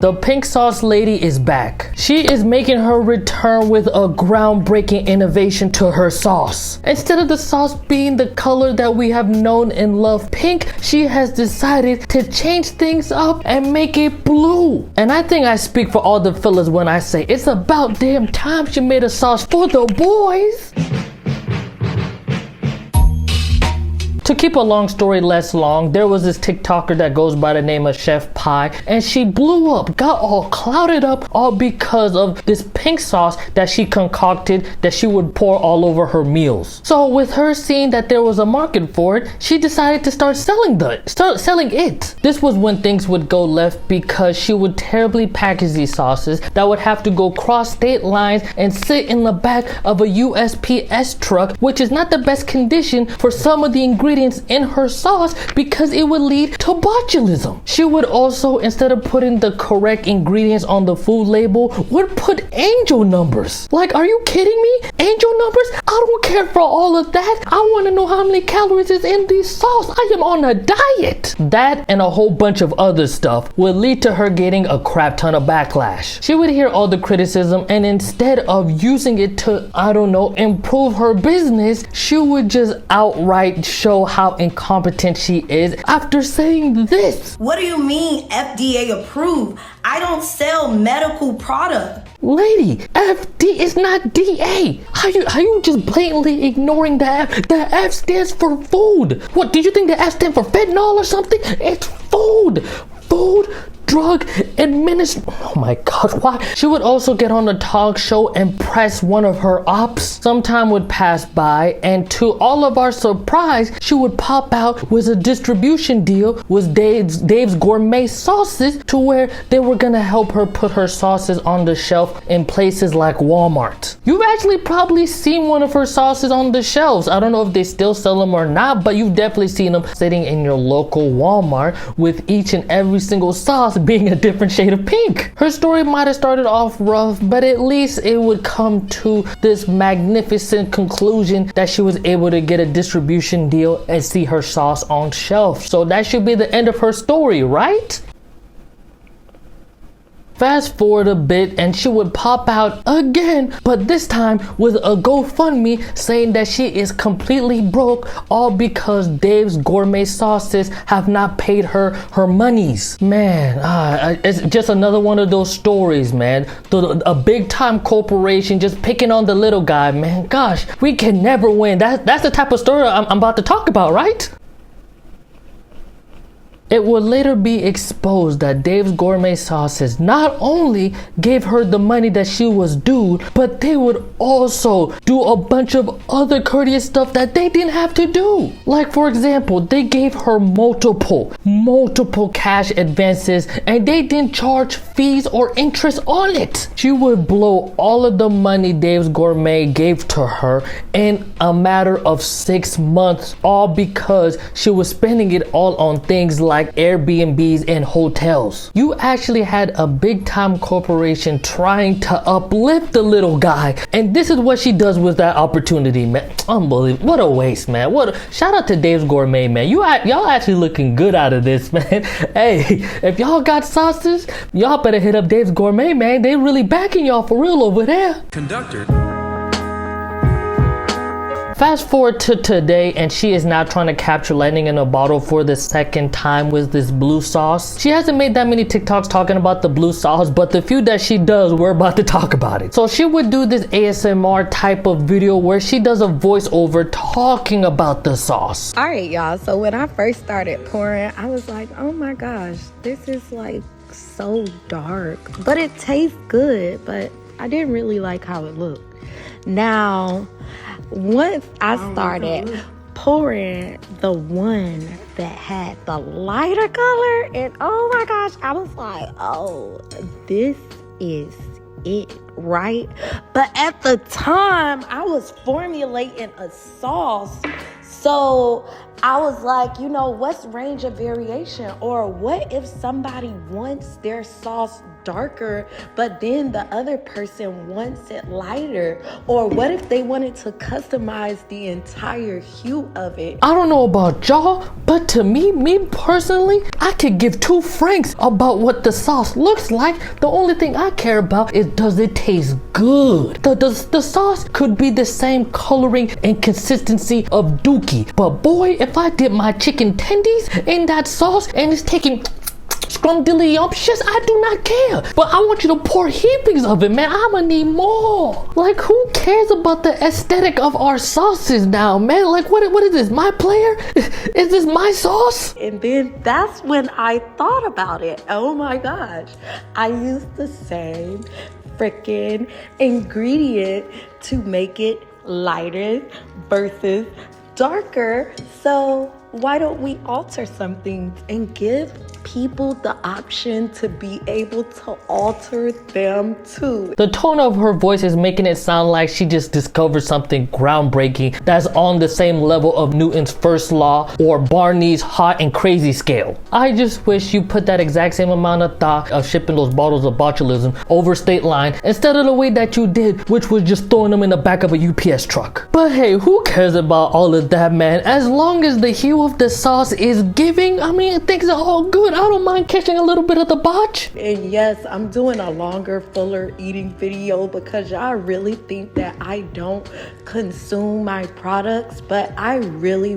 The pink sauce lady is back. She is making her return with a groundbreaking innovation to her sauce. Instead of the sauce being the color that we have known and loved pink, she has decided to change things up and make it blue. And I think I speak for all the fellas when I say it's about damn time she made a sauce for the boys. To keep a long story less long, there was this TikToker that goes by the name of Chef Pie, and she blew up, got all clouded up, all because of this pink sauce that she concocted that she would pour all over her meals. So with her seeing that there was a market for it, she decided to start selling it. This was when things would go left because she would terribly package these sauces that would have to go cross state lines and sit in the back of a USPS truck, which is not the best condition for some of the ingredients in her sauce because it would lead to botulism. She would also, instead of putting the correct ingredients on the food label, would put angel numbers. Like, are you kidding me? Angel numbers? I don't care for all of that. I want to know how many calories is in this sauce. I am on a diet. That and a whole bunch of other stuff would lead to her getting a crap ton of backlash. She would hear all the criticism, and instead of using it to, I don't know, improve her business, she would just outright show how incompetent she is after saying this. What do you mean FDA approved? I don't sell medical product. Lady, FD is not DA. How you just blatantly ignoring the F? The F stands for food. What, did you think the F stands for fentanyl or something? It's food. Food, drug, oh my gosh, why? She would also get on a talk show and press one of her ops. Some time would pass by, and to all of our surprise, she would pop out with a distribution deal with Dave's Gourmet Sauces, to where they were gonna help her put her sauces on the shelf in places like Walmart. You've actually probably seen one of her sauces on the shelves. I don't know if they still sell them or not, but you've definitely seen them sitting in your local Walmart with each and every single sauce being a different shade of pink. Her story might have started off rough, but at least it would come to this magnificent conclusion that she was able to get a distribution deal and see her sauce on shelf. So that should be the end of her story, right? Fast forward a bit, and she would pop out again, but this time with a GoFundMe saying that she is completely broke, all because Dave's Gourmet Sauces have not paid her monies. Man, it's just another one of those stories, man. A big time corporation just picking on the little guy, man. Gosh, we can never win. That's the type of story I'm about to talk about, right? It would later be exposed that Dave's Gourmet Sauces not only gave her the money that she was due, but they would also do a bunch of other courteous stuff that they didn't have to do. Like, for example, they gave her multiple cash advances, and they didn't charge fees or interest on it. She would blow all of the money Dave's Gourmet gave to her in a matter of 6 months, all because she was spending it all on things like Airbnbs and hotels. You actually had a big time corporation trying to uplift the little guy, and this is what she does with that opportunity, man. Unbelievable. What a waste, man. Shout out to Dave's Gourmet, man. Y'all actually looking good out of this, man. Hey, if y'all got sauces, y'all better hit up Dave's Gourmet, man. They really backing y'all for real over there. Conductor. Fast forward to today, and she is now trying to capture lightning in a bottle for the second time with this blue sauce. She hasn't made that many TikToks talking about the blue sauce, but the few that she does, we're about to talk about it. So she would do this ASMR type of video where she does a voiceover talking about the sauce. All right, y'all. So when I first started pouring, I was like, oh my gosh, this is like so dark, but it tastes good, but I didn't really like how it looked. Now, once I started pouring the one that had the lighter color, and oh my gosh, I was like, oh, this is it, right? But at the time, I was formulating a sauce, so I was like, you know, what's range of variation? Or what if somebody wants their sauce darker, but then the other person wants it lighter? Or what if they wanted to customize the entire hue of it? I don't know about y'all, but to me personally, I could give 2 francs about what the sauce looks like. The only thing I care about is, does it taste good? The sauce could be the same coloring and consistency of Dookie, but boy, if I dip my chicken tendies in that sauce and it's taking scrumdiddlyumptious, I do not care. But I want you to pour heapings of it, man. I'ma need more. Like, who cares about the aesthetic of our sauces now, man? Like, what is this, my player? Is this my sauce? And then that's when I thought about it. Oh my gosh. I used the same freaking ingredient to make it lighter versus darker. So why don't we alter something and give people the option to be able to alter them too? The tone of her voice is making it sound like she just discovered something groundbreaking that's on the same level of Newton's first law or Barney's hot and crazy scale. I just wish you put that exact same amount of thought of shipping those bottles of botulism over state line instead of the way that you did, which was just throwing them in the back of a UPS truck. But hey, who cares about all of that, man? As long as the hue of the sauce is giving, I mean, things are all good. I don't mind catching a little bit of the botch. And yes, I'm doing a longer, fuller eating video because y'all really think that I don't consume my products, but I really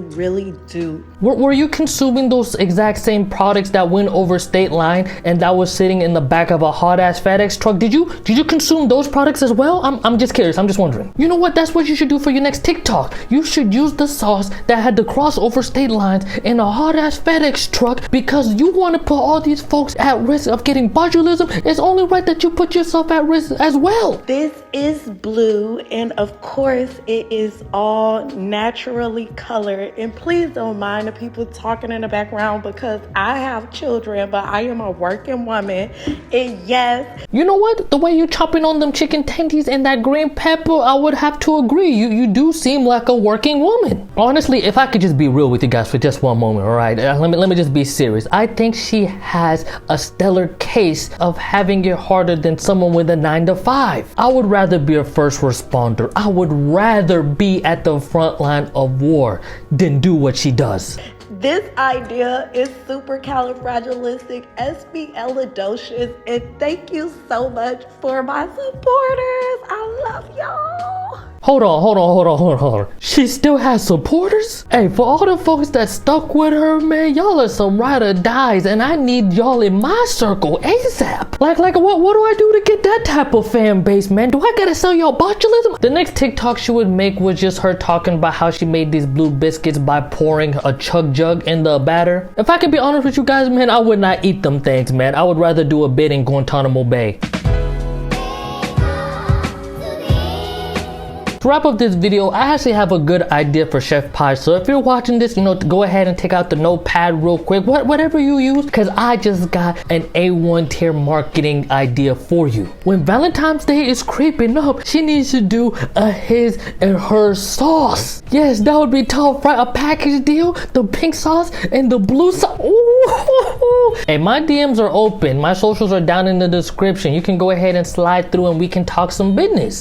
do. Were you consuming those exact same products that went over state line and that was sitting in the back of a hot ass FedEx truck? Did you consume those products as well? I'm just curious. I'm just wondering. You know what? That's what you should do for your next TikTok. You should use the sauce that had to cross over state lines in a hot ass FedEx truck because you want to put all these folks at risk of getting botulism. It's only right that you put yourself at risk as well. This is blue, and of course it is all naturally colored. And please don't mind the people talking in the background because I have children, but I am a working woman. And yes, you know what? The way you chopping on them chicken tendies and that green pepper, I would have to agree. You do seem like a working woman. Honestly, if I could just be real with you guys for just one moment, all right? Let me just be serious. I think she has a stellar case of having it harder than someone with a 9-to-5. I would rather be a first responder. I would rather be at the front line of war than do what she does. this idea is supercalifragilisticexpialidocious, and thank you so much for my supporters. I love y'all. Hold on. She still has supporters? Hey, for all the folks that stuck with her, man, y'all are some ride or dies, and I need y'all in my circle ASAP. Like, what do I do to get that type of fan base, man? Do I gotta sell y'all botulism? The next TikTok she would make was just her talking about how she made these blue biscuits by pouring a chug jug in the batter. If I can be honest with you guys, man, I would not eat them things, man. I would rather do a bit in Guantanamo Bay. To wrap up this video, I actually have a good idea for Chef Pie. So if you're watching this, go ahead and take out the notepad real quick, whatever you use, because I just got an A1 tier marketing idea for you. When Valentine's Day is creeping up, she needs to do a his and her sauce. Yes, that would be tough, right? A package deal, the pink sauce and the blue sauce. Ooh. Hey, my DMs are open. My socials are down in the description. You can go ahead and slide through and we can talk some business.